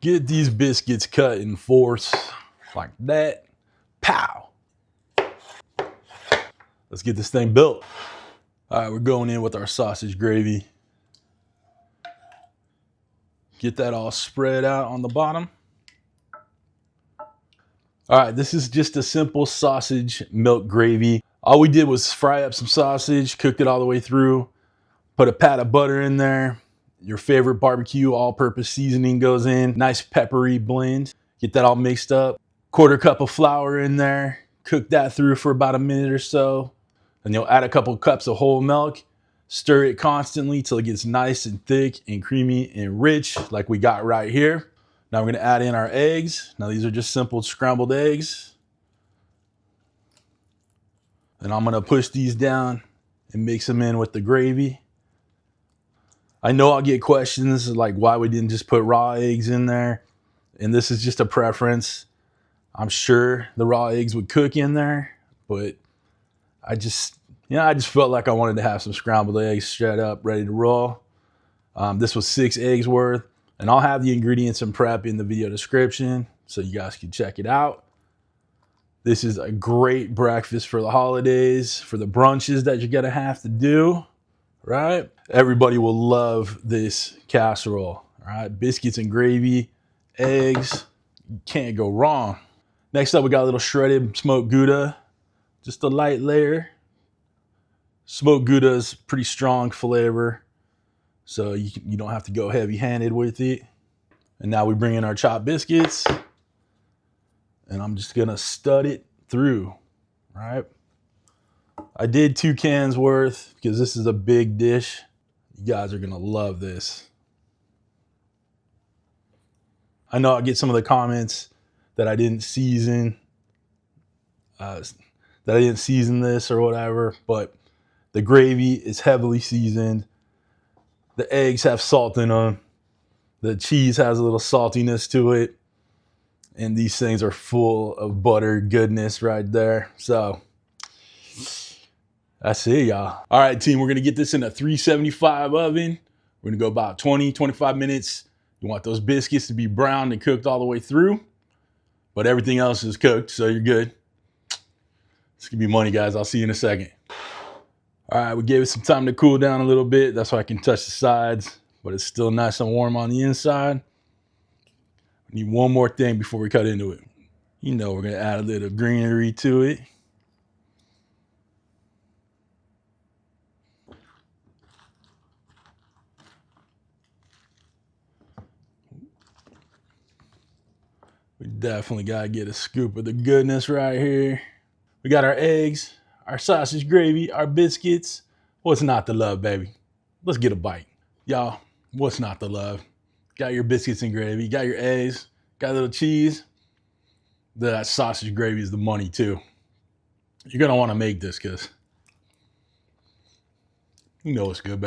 Get these biscuits cut in fourths like that. Pow. Let's get this thing built. All right, we're going in with our sausage gravy. Get that all spread out on the bottom. All right, this is just a simple sausage milk gravy. All we did was fry up some sausage, cooked it all the way through, put a pat of butter in there. Your favorite barbecue all-purpose seasoning goes in. Nice peppery blend. Get that all mixed up. Quarter cup of flour in there. Cook that through for about a minute or so. And you'll add a couple cups of whole milk. Stir it constantly till it gets nice and thick and creamy and rich like we got right here. Now we're gonna add in our eggs. Now these are just simple scrambled eggs. And I'm gonna push these down and mix them in with the gravy. I know I'll get questions like why we didn't just put raw eggs in there. And this is just a preference. I'm sure the raw eggs would cook in there, but I just felt like I wanted to have some scrambled eggs straight up, ready to roll. This was 6 eggs worth, and I'll have the ingredients and prep in the video description so you guys can check it out. This is a great breakfast for the holidays, for the brunches that you're gonna have to do, right? Everybody will love this casserole, all right? Biscuits and gravy, eggs, you can't go wrong. Next up, we got a little shredded smoked gouda, just a light layer. Smoked gouda is pretty strong flavor, so you don't have to go heavy-handed with it. And now we bring in our chopped biscuits, and I'm just gonna stud it through, right? I did 2 cans worth because this is a big dish. You guys are gonna love this. I know I'll get some of the comments that I didn't season, this or whatever, but the gravy is heavily seasoned. The eggs have salt in them. The cheese has a little saltiness to it. And these things are full of butter goodness right there. So that's it, y'all. All right, team, we're gonna get this in a 375 oven. We're gonna go about 20, 25 minutes. You want those biscuits to be browned and cooked all the way through, but everything else is cooked, so you're good. It's gonna be money, guys. I'll see you in a second. All right, we gave it some time to cool down a little bit. That's why I can touch the sides, but it's still nice and warm on the inside. We need one more thing before we cut into it. You know we're gonna add a little greenery to it. We definitely gotta get a scoop of the goodness right here. We got our eggs, our sausage gravy, our biscuits. What's not to love, baby? Let's get a bite. Y'all, what's not to love? Got your biscuits and gravy, got your eggs, got a little cheese. That sausage gravy is the money too. You're gonna wanna make this because you know it's good, baby.